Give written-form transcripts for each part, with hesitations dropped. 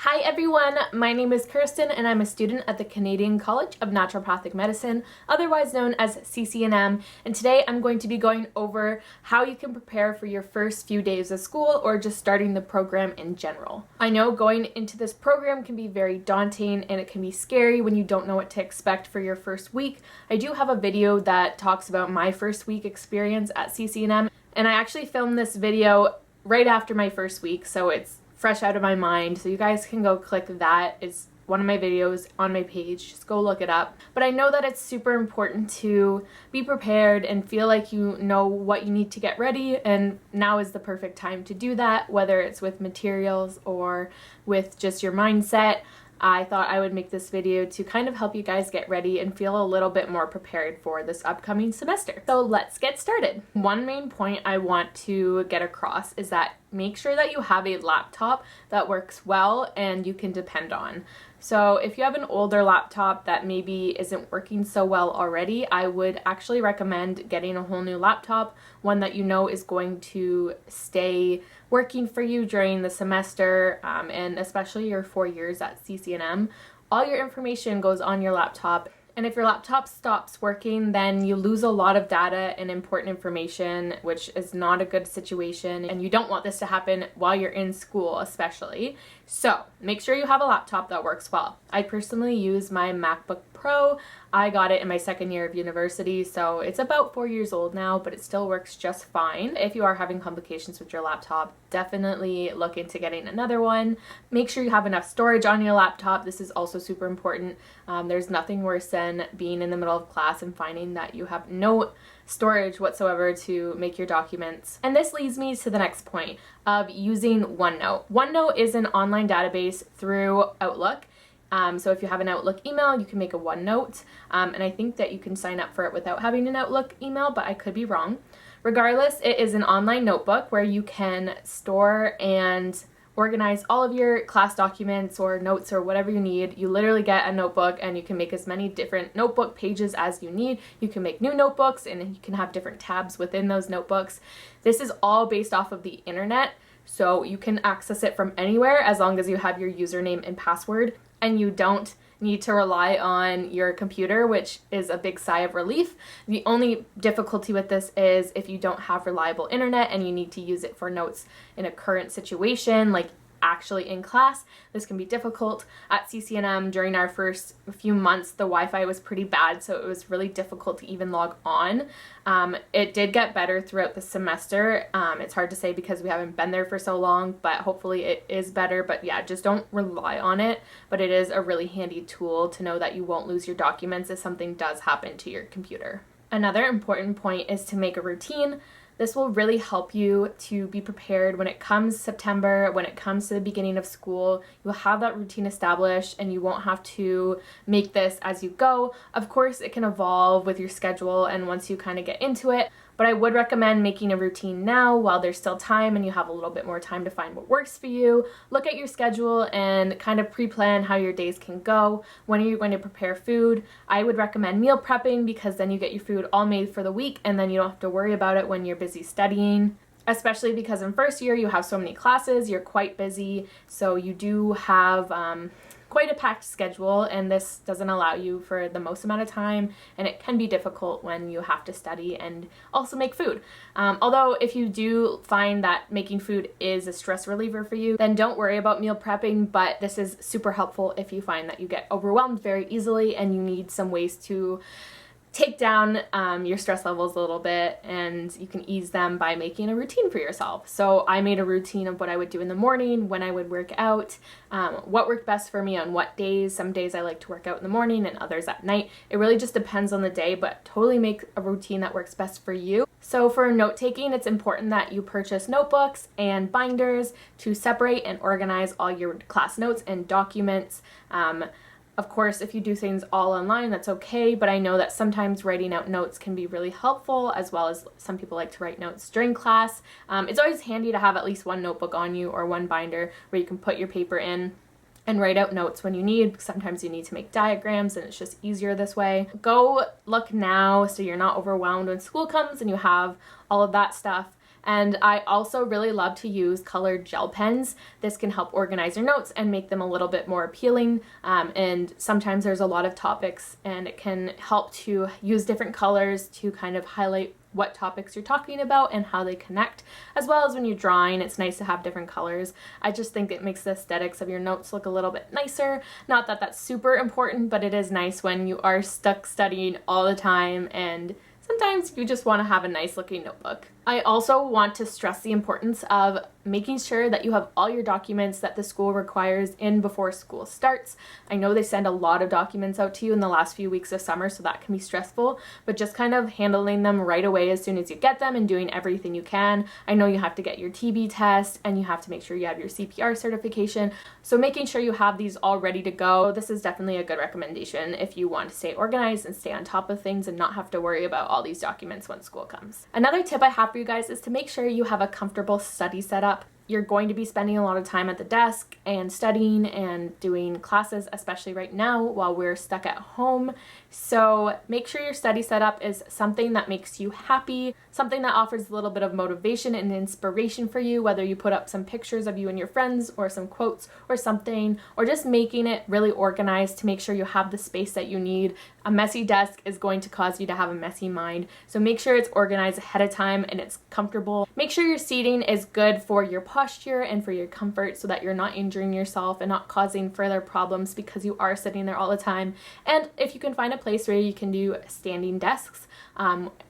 Hi everyone, my name is Kirsten and I'm a student at the Canadian College of Naturopathic Medicine, otherwise known as CCNM, and today I'm going to be going over how you can prepare for your first few days of school or just starting the program in general. I know going into this program can be very daunting and it can be scary when you don't know what to expect for your first week. I do have a video that talks about my first week experience at CCNM, and I actually filmed this video right after my first week, so it's fresh out of my mind, so you guys can go click that. It's one of my videos on my page, just go look it up. But I know that it's super important to be prepared and feel like you know what you need to get ready, and now is the perfect time to do that, whether it's with materials or with just your mindset. I thought I would make this video to kind of help you guys get ready and feel a little bit more prepared for this upcoming semester. So let's get started. One main point I want to get across is that make sure that you have a laptop that works well and you can depend on. So if you have an older laptop that maybe isn't working so well already, I would actually recommend getting a whole new laptop, one that you know is going to stay working for you during the semester, and especially your 4 years at CCNM. All your information goes on your laptop, and if your laptop stops working, then you lose a lot of data and important information, which is not a good situation, and you don't want this to happen while you're in school especially. So make sure you have a laptop that works well. I personally use my MacBook Pro. I got it in my second year of university, so it's about 4 years old now, but it still works just fine. If you are having complications with your laptop, definitely look into getting another one. Make sure you have enough storage on your laptop. This is also super important. There's nothing worse than being in the middle of class and finding that you have no storage whatsoever to make your documents. And this leads me to the next point of using OneNote. OneNote is an online database through Outlook. So if you have an Outlook email, you can make a OneNote, and I think that you can sign up for it without having an Outlook email, but I could be wrong. Regardless, it is an online notebook where you can store and organize all of your class documents or notes or whatever you need. You literally get a notebook and you can make as many different notebook pages as you need. You can make new notebooks and you can have different tabs within those notebooks. This is all based off of the internet, so you can access it from anywhere as long as you have your username and password, and you don't need to rely on your computer, which is a big sigh of relief. The only difficulty with this is if you don't have reliable internet and you need to use it for notes in a current situation, like actually in class. This can be difficult. At CCNM, during our first few months, the Wi-Fi was pretty bad, so it was really difficult to even log on. It did get better throughout the semester. It's hard to say because we haven't been there for so long, but hopefully it is better. But yeah, just don't rely on it. But it is a really handy tool to know that you won't lose your documents if something does happen to your computer. Another important point is to make a routine. This will really help you to be prepared when it comes September, when it comes to the beginning of school. You'll have that routine established and you won't have to make this as you go. Of course, it can evolve with your schedule and once you kind of get into it, but I would recommend making a routine now while there's still time and you have a little bit more time to find what works for you. Look at your schedule and kind of pre-plan how your days can go. When are you going to prepare food? I would recommend meal prepping because then you get your food all made for the week and then you don't have to worry about it when you're busy studying. Especially because in first year you have so many classes, you're quite busy, so you do have quite a packed schedule, and this doesn't allow you for the most amount of time, and it can be difficult when you have to study and also make food. Although if you do find that making food is a stress reliever for you, then don't worry about meal prepping, but this is super helpful if you find that you get overwhelmed very easily and you need some ways to take down your stress levels a little bit, and you can ease them by making a routine for yourself. So I made a routine of what I would do in the morning, when I would work out, what worked best for me on what days. Some days I like to work out in the morning and others at night. It really just depends on the day, but totally make a routine that works best for you. So for note taking, it's important that you purchase notebooks and binders to separate and organize all your class notes and documents. Of course, if you do things all online, that's okay, but I know that sometimes writing out notes can be really helpful, as well as some people like to write notes during class. It's always handy to have at least one notebook on you or one binder where you can put your paper in and write out notes when you need. Sometimes you need to make diagrams and it's just easier this way. Go look now so you're not overwhelmed when school comes and you have all of that stuff. And I also really love to use colored gel pens. This can help organize your notes and make them a little bit more appealing. And sometimes there's a lot of topics, and it can help to use different colors to kind of highlight what topics you're talking about and how they connect, as well as when you're drawing, it's nice to have different colors. I just think it makes the aesthetics of your notes look a little bit nicer. Not that that's super important, but it is nice when you are stuck studying all the time and sometimes you just want to have a nice looking notebook. I also want to stress the importance of making sure that you have all your documents that the school requires in before school starts. I know they send a lot of documents out to you in the last few weeks of summer, so that can be stressful, but just kind of handling them right away as soon as you get them and doing everything you can. I know you have to get your TB test and you have to make sure you have your CPR certification, so making sure you have these all ready to go. This is definitely a good recommendation if you want to stay organized and stay on top of things and not have to worry about all these documents when school comes. Another tip I have for you guys is to make sure you have a comfortable study setup. You're going to be spending a lot of time at the desk and studying and doing classes, especially right now while we're stuck at home. So make sure your study setup is something that makes you happy, something that offers a little bit of motivation and inspiration for you, whether you put up some pictures of you and your friends or some quotes or something, or just making it really organized to make sure you have the space that you need. A messy desk is going to cause you to have a messy mind, so make sure it's organized ahead of time and it's comfortable. Make sure your seating is good for your posture and for your comfort so that you're not injuring yourself and not causing further problems because you are sitting there all the time. And if you can find a place where you can do standing desks,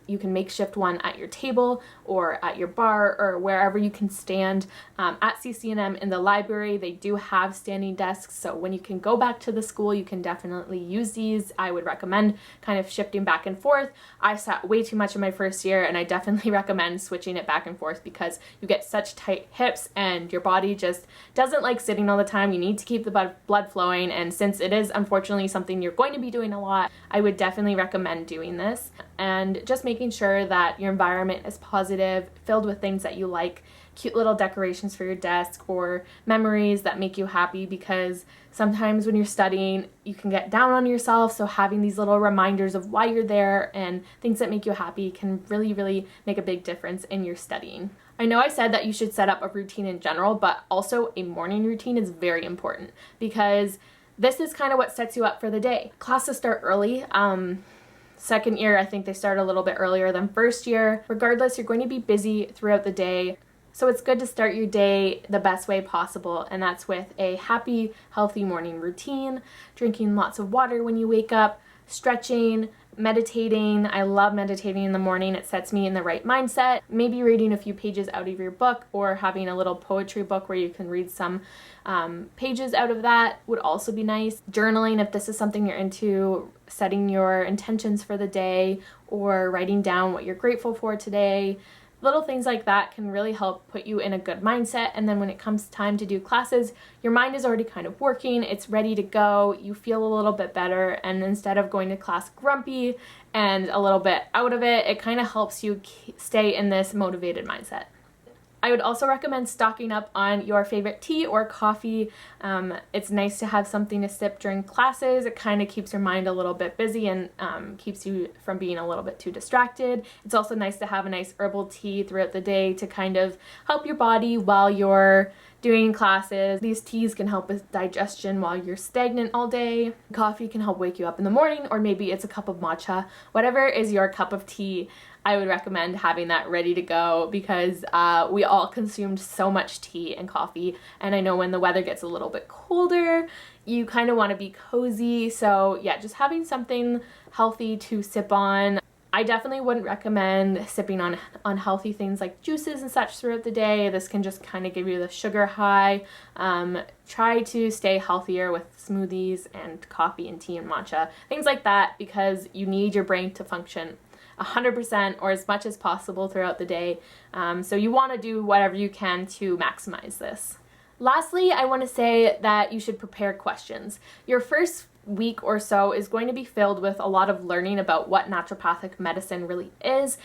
you can makeshift one at your table or at your bar or wherever you can stand. At CCNM in the library, they do have standing desks, so when you can go back to the school, you can definitely use these. I would recommend kind of shifting back and forth. I sat way too much in my first year, and I definitely recommend switching it back and forth because you get such tight hips and your body just doesn't like sitting all the time. You need to keep the blood flowing, and since it is unfortunately something you're going to be doing a lot, I would definitely recommend doing this. And just making sure that your environment is positive, filled with things that you like, cute little decorations for your desk or memories that make you happy, because sometimes when you're studying you can get down on yourself, so having these little reminders of why you're there and things that make you happy can really make a big difference in your studying. I know I said that you should set up a routine in general, but also a morning routine is very important because this is kind of what sets you up for the day. Classes start early. Second year, I think they start a little bit earlier than first year. Regardless, you're going to be busy throughout the day. So it's good to start your day the best way possible, and that's with a happy, healthy morning routine, drinking lots of water when you wake up, stretching, meditating. I love meditating in the morning. It sets me in the right mindset. Maybe reading a few pages out of your book or having a little poetry book where you can read some pages out of that would also be nice. Journaling, if this is something you're into, setting your intentions for the day or writing down what you're grateful for today. Little things like that can really help put you in a good mindset, and then when it comes time to do classes, your mind is already kind of working, it's ready to go, you feel a little bit better, and instead of going to class grumpy and a little bit out of it, it kind of helps you stay in this motivated mindset. I would also recommend stocking up on your favorite tea or coffee. It's nice to have something to sip during classes. It kind of keeps your mind a little bit busy and keeps you from being a little bit too distracted. It's also nice to have a nice herbal tea throughout the day to kind of help your body while you're doing classes. These teas can help with digestion while you're stagnant all day. Coffee can help wake you up in the morning, or maybe it's a cup of matcha. Whatever is your cup of tea, I would recommend having that ready to go because we all consumed so much tea and coffee, and I know when the weather gets a little bit colder, you kind of want to be cozy. So yeah, just having something healthy to sip on. I definitely wouldn't recommend sipping on unhealthy things like juices and such throughout the day. This can just kind of give you the sugar high. Try to stay healthier with smoothies and coffee and tea and matcha, things like that, because you need your brain to function 100% or as much as possible throughout the day. So you want to do whatever you can to maximize this. Lastly, I want to say that you should prepare questions. Your first week or so is going to be filled with a lot of learning about what naturopathic medicine really is.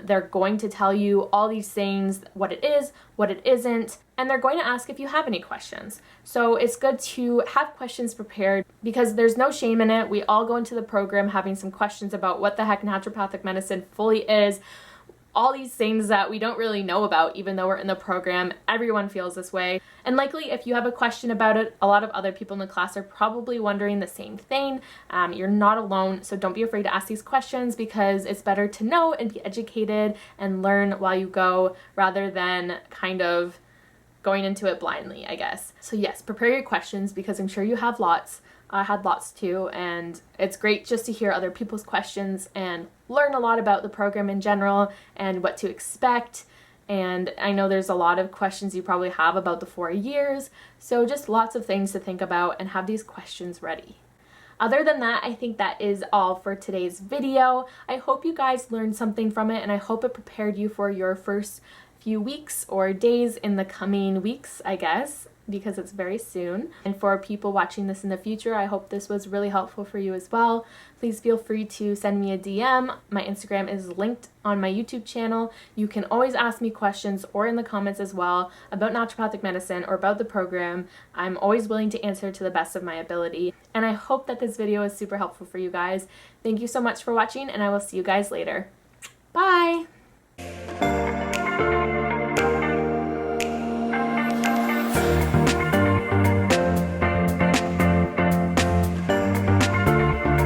They're going to tell you all these things, what it is, what it isn't, and they're going to ask if you have any questions. So it's good to have questions prepared because there's no shame in it. We all go into the program having some questions about what the heck naturopathic medicine fully is, all these things that we don't really know about even though we're in the program. Everyone feels this way. And likely if you have a question about it, a lot of other people in the class are probably wondering the same thing. You're not alone, so don't be afraid to ask these questions because it's better to know and be educated and learn while you go rather than kind of going into it blindly, I guess. So yes, prepare your questions because I'm sure you have lots. I had lots too, and it's great just to hear other people's questions and learn a lot about the program in general and what to expect. And I know there's a lot of questions you probably have about the 4 years, so just lots of things to think about and have these questions ready. Other than that, I think that is all for today's video. I hope you guys learned something from it, and I hope it prepared you for your first few weeks or days in the coming weeks, I guess, because it's very soon. And for people watching this in the future, I hope this was really helpful for you as well. Please feel free to send me a DM. My Instagram is linked on my YouTube channel. You can always ask me questions or in the comments as well about naturopathic medicine or about the program. I'm always willing to answer to the best of my ability. And I hope that this video is super helpful for you guys. Thank you so much for watching, and I will see you guys later. Bye!